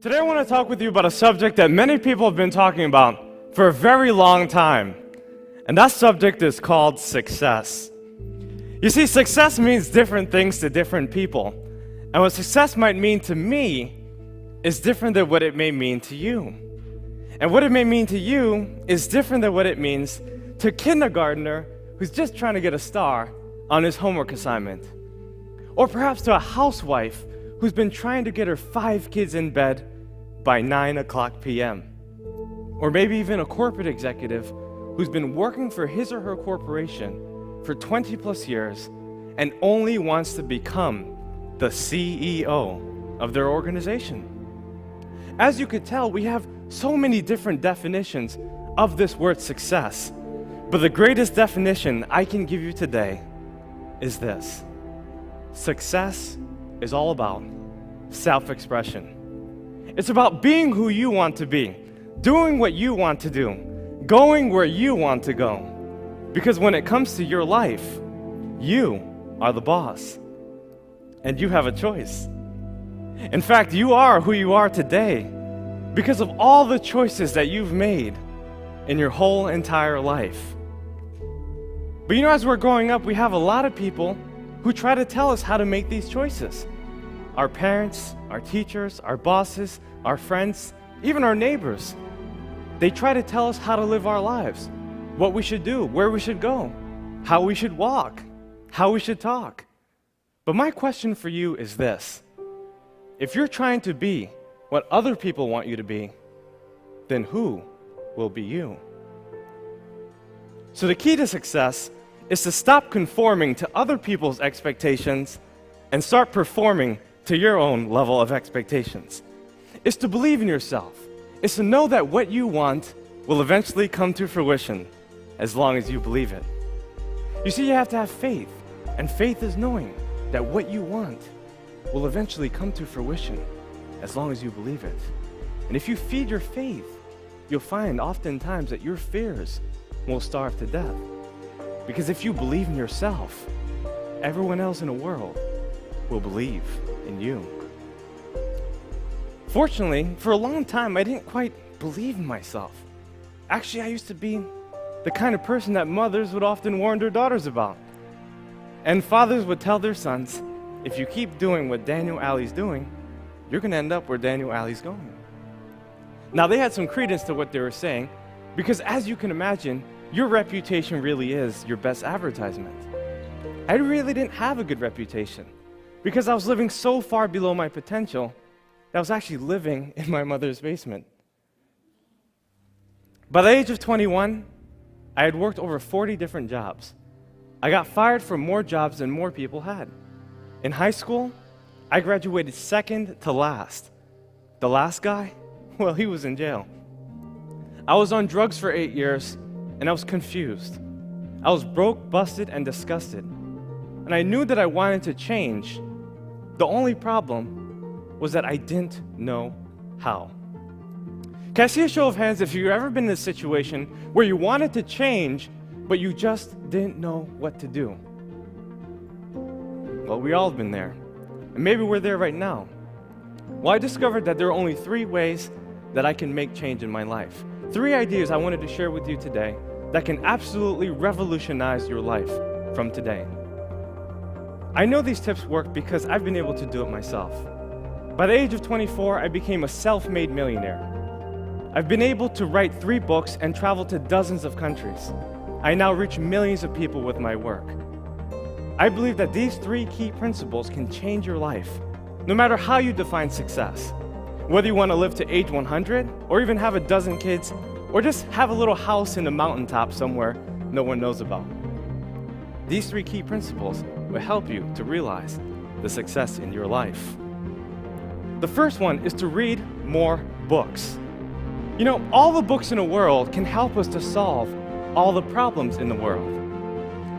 Today I want to talk with you about a subject that many people have been talking about for a very long time, and that subject is called success. You see, success means different things to different people, and what success might mean to me is different than what it may mean to you. And what it may mean to you is different than what it means to a kindergartner who's just trying to get a star on his homework assignment. Or perhaps to a housewife who's been trying to get her 5 kids in bed by 9:00 p.m. Or maybe even a corporate executive who's been working for his or her corporation for 20 plus years and only wants to become the CEO of their organization. As you could tell, we have so many different definitions of this word success, but the greatest definition I can give you today is this: success is all about self-expression. It's about being who you want to be, doing what you want to do, going where you want to go. Because when it comes to your life, you are the boss, and you have a choice. In fact, you are who you are today because of all the choices that you've made in your whole entire life. But you know, as we're growing up, we have a lot of people who try to tell us how to make these choices. Our parents, our teachers, our bosses, our friends, even our neighbors. They try to tell us how to live our lives, what we should do, where we should go, how we should walk, how we should talk. But my question for you is this: if you're trying to be what other people want you to be, then who will be you? So the key to success is to stop conforming to other people's expectations and start performing to your own level of expectations. It's to believe in yourself. It's to know that what you want will eventually come to fruition as long as you believe it. You see, you have to have faith, and faith is knowing that what you want will eventually come to fruition as long as you believe it. And if you feed your faith, you'll find oftentimes that your fears will starve to death. Because if you believe in yourself, everyone else in the world will believe in you. Fortunately, for a long time, I didn't quite believe in myself. Actually, I used to be the kind of person that mothers would often warn their daughters about. And fathers would tell their sons, if you keep doing what Daniel Alley's doing, you're going to end up where Daniel Alley's going. Now, they had some credence to what they were saying, because as you can imagine, your reputation really is your best advertisement. I really didn't have a good reputation, because I was living so far below my potential that I was actually living in my mother's basement. By the age of 21, I had worked over 40 different jobs. I got fired from more jobs than more people had. In high school, I graduated second to last. The last guy, well, he was in jail. I was on drugs for 8 years, and I was confused. I was broke, busted, and disgusted. And I knew that I wanted to change. The only problem was that I didn't know how. Can I see a show of hands if you've ever been in a situation where you wanted to change, but you just didn't know what to do? Well, we all have been there. And maybe we're there right now. Well, I discovered that there are only 3 ways that I can make change in my life. 3 ideas I wanted to share with you today that can absolutely revolutionize your life from today. I know these tips work because I've been able to do it myself. By the age of 24, I became a self-made millionaire. I've been able to write 3 books and travel to dozens of countries. I now reach millions of people with my work. I believe that these 3 key principles can change your life, no matter how you define success. Whether you want to live to age 100, or even have a dozen kids, or just have a little house in the mountaintop somewhere no one knows about. These 3 key principles will help you to realize the success in your life. The first one is to read more books. You know, all the books in the world can help us to solve all the problems in the world.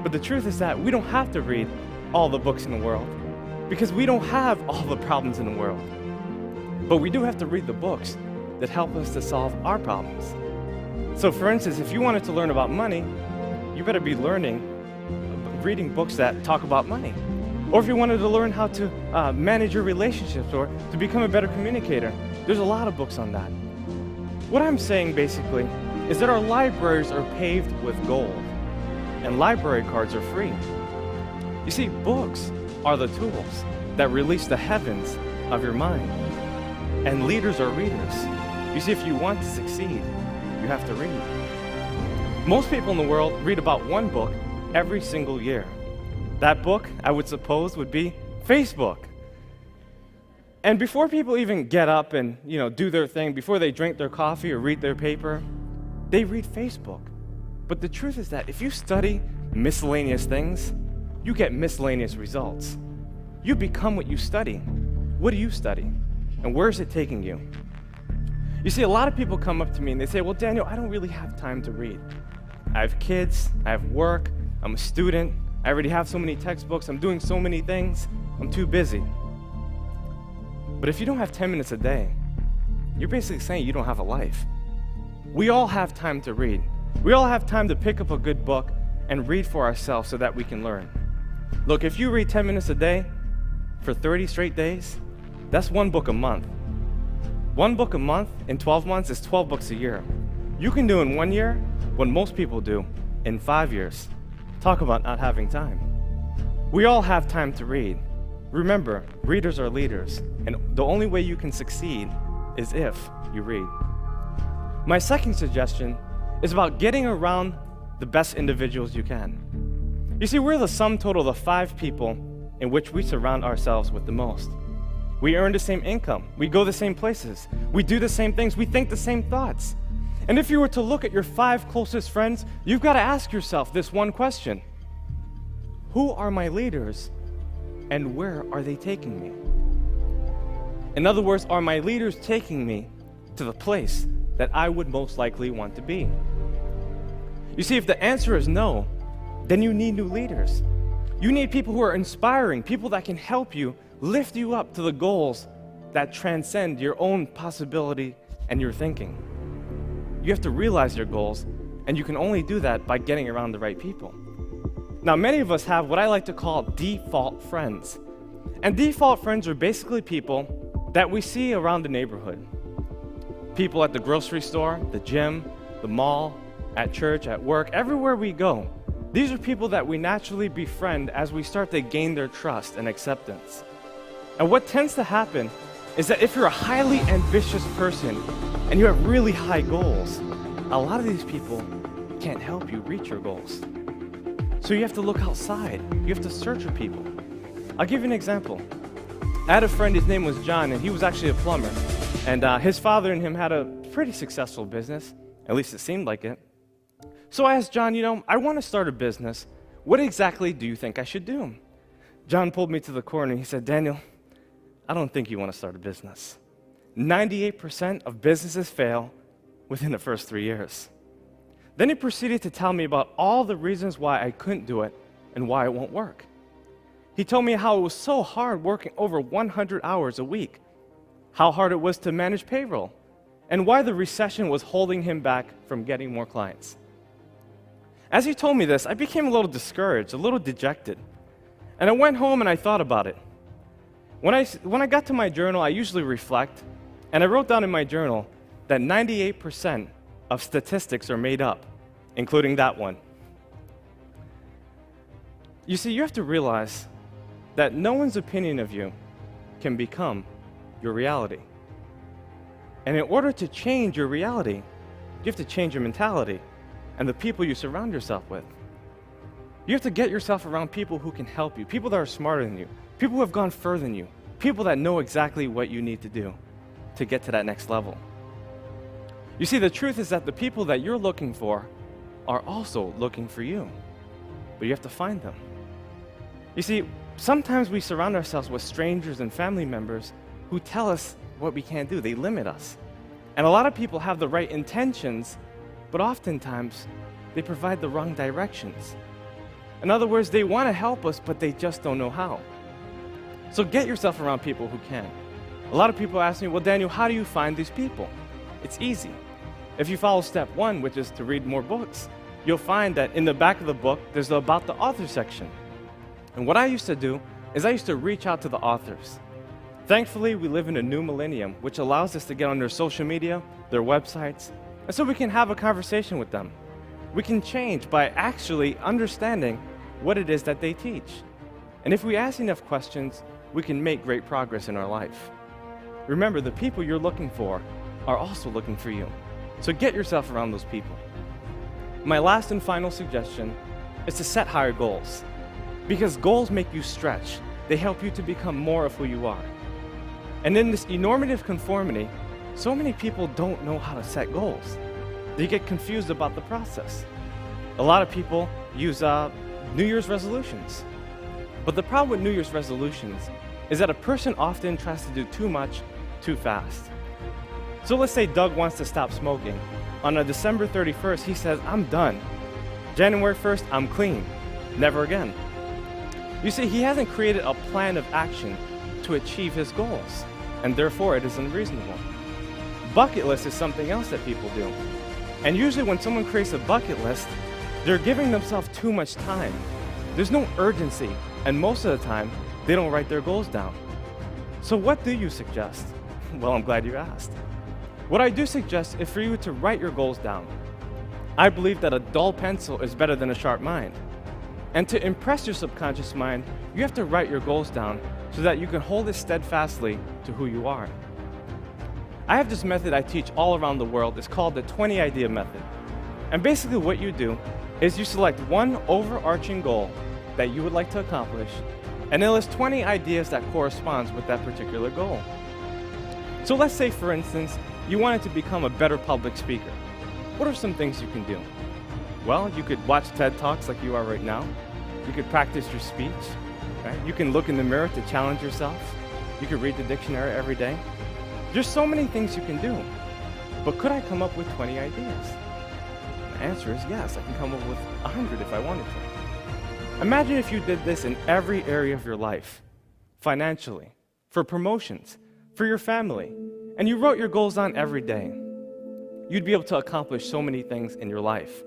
But the truth is that we don't have to read all the books in the world because we don't have all the problems in the world. But we do have to read the books that help us to solve our problems. So for instance, if you wanted to learn about money, you better be reading books that talk about money. Or if you wanted to learn how to manage your relationships or to become a better communicator, there's a lot of books on that. What I'm saying basically is that our libraries are paved with gold, and library cards are free. You see, books are the tools that release the heavens of your mind, and leaders are readers. You see, if you want to succeed, you have to read. Most people in the world read about one book every single year. That book, I would suppose, would be Facebook. And before people even get up and, do their thing, before they drink their coffee or read their paper, they read Facebook. But the truth is that if you study miscellaneous things, you get miscellaneous results. You become what you study. What do you study? And where is it taking you? You see, a lot of people come up to me and they say, well, Daniel, I don't really have time to read. I have kids, I have work, I'm a student, I already have so many textbooks, I'm doing so many things, I'm too busy. But if you don't have 10 minutes a day, you're basically saying you don't have a life. We all have time to read. We all have time to pick up a good book and read for ourselves so that we can learn. Look, if you read 10 minutes a day for 30 straight days, that's one book a month. One book a month in 12 months is 12 books a year. You can do in 1 year what most people do in 5 years. Talk about not having time. We all have time to read. Remember, readers are leaders, and the only way you can succeed is if you read. My second suggestion is about getting around the best individuals you can. You see, we're the sum total of the 5 people in which we surround ourselves with the most. We earn the same income, we go the same places, we do the same things, we think the same thoughts. And if you were to look at your 5 closest friends, you've got to ask yourself this one question: who are my leaders and where are they taking me? In other words, are my leaders taking me to the place that I would most likely want to be? You see, if the answer is no, then you need new leaders. You need people who are inspiring, people that can help you, lift you up to the goals that transcend your own possibility and your thinking. You have to realize your goals, and you can only do that by getting around the right people. Now, many of us have what I like to call default friends. And default friends are basically people that we see around the neighborhood. People at the grocery store, the gym, the mall, at church, at work, everywhere we go. These are people that we naturally befriend as we start to gain their trust and acceptance. And what tends to happen is that if you're a highly ambitious person and you have really high goals, a lot of these people can't help you reach your goals. So you have to look outside. You have to search for people. I'll give you an example. I had a friend, his name was John, and he was actually a plumber. And his father and him had a pretty successful business, at least it seemed like it. So I asked John, I want to start a business. What exactly do you think I should do? John pulled me to the corner and he said, Daniel, I don't think you want to start a business. 98% of businesses fail within the first 3 years. Then he proceeded to tell me about all the reasons why I couldn't do it and why it won't work. He told me how it was so hard working over 100 hours a week, how hard it was to manage payroll, and why the recession was holding him back from getting more clients. As he told me this, I became a little discouraged, a little dejected. And I went home and I thought about it. When I got to my journal, I usually reflect, and I wrote down in my journal that 98% of statistics are made up, including that one. You see, you have to realize that no one's opinion of you can become your reality. And in order to change your reality, you have to change your mentality and the people you surround yourself with. You have to get yourself around people who can help you, people that are smarter than you, people who have gone further than you, people that know exactly what you need to do to get to that next level. You see, the truth is that the people that you're looking for are also looking for you, but you have to find them. You see, sometimes we surround ourselves with strangers and family members who tell us what we can't do. They limit us. And a lot of people have the right intentions, but oftentimes they provide the wrong directions. In other words, they want to help us, but they just don't know how. So get yourself around people who can. A lot of people ask me, well, Daniel, how do you find these people? It's easy. If you follow step 1, which is to read more books, you'll find that in the back of the book, there's the About the Author section. And what I used to do is I used to reach out to the authors. Thankfully, we live in a new millennium, which allows us to get on their social media, their websites, and so we can have a conversation with them. We can change by actually understanding what it is that they teach. And if we ask enough questions, we can make great progress in our life. Remember, the people you're looking for are also looking for you. So get yourself around those people. My last and final suggestion is to set higher goals. Because goals make you stretch. They help you to become more of who you are. And in this enormative conformity, so many people don't know how to set goals. They get confused about the process. A lot of people use New Year's resolutions. But the problem with New Year's resolutions is that a person often tries to do too much too fast. So let's say Doug wants to stop smoking. On a December 31st, he says, I'm done. January 1st, I'm clean. Never again. You see, he hasn't created a plan of action to achieve his goals, and therefore it is unreasonable. Bucket list is something else that people do. And usually when someone creates a bucket list, they're giving themselves too much time. There's no urgency, and most of the time, they don't write their goals down. So what do you suggest? Well, I'm glad you asked. What I do suggest is for you to write your goals down. I believe that a dull pencil is better than a sharp mind. And to impress your subconscious mind, you have to write your goals down so that you can hold it steadfastly to who you are. I have this method I teach all around the world. It's called the 20 idea method. And basically what you do is you select one overarching goal that you would like to accomplish, and then list 20 ideas that corresponds with that particular goal. So let's say, for instance, you wanted to become a better public speaker. What are some things you can do? Well, you could watch TED Talks like you are right now. You could practice your speech. Right? You can look in the mirror to challenge yourself. You could read the dictionary every day. There's so many things you can do. But could I come up with 20 ideas? The answer is yes, I can come up with 100 if I wanted to. Imagine if you did this in every area of your life. Financially, for promotions, for your family, and you wrote your goals down every day. You'd be able to accomplish so many things in your life.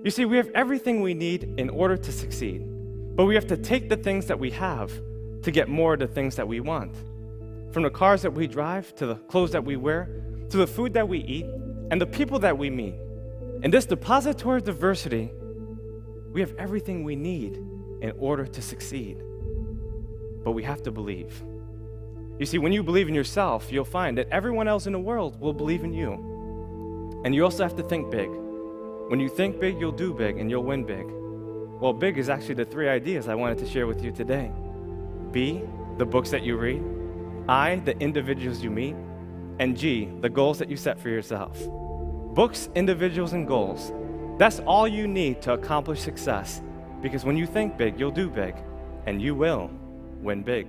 You see, we have everything we need in order to succeed, but we have to take the things that we have to get more of the things that we want. From the cars that we drive, to the clothes that we wear, to the food that we eat, and the people that we meet. In this depository of diversity, we have everything we need in order to succeed. But we have to believe. You see, when you believe in yourself, you'll find that everyone else in the world will believe in you. And you also have to think big. When you think big, you'll do big, and you'll win big. Well, big is actually the 3 ideas I wanted to share with you today. B, the books that you read. I, the individuals you meet. And G, the goals that you set for yourself. Books, individuals, and goals. That's all you need to accomplish success. Because when you think big, you'll do big. And you will win big.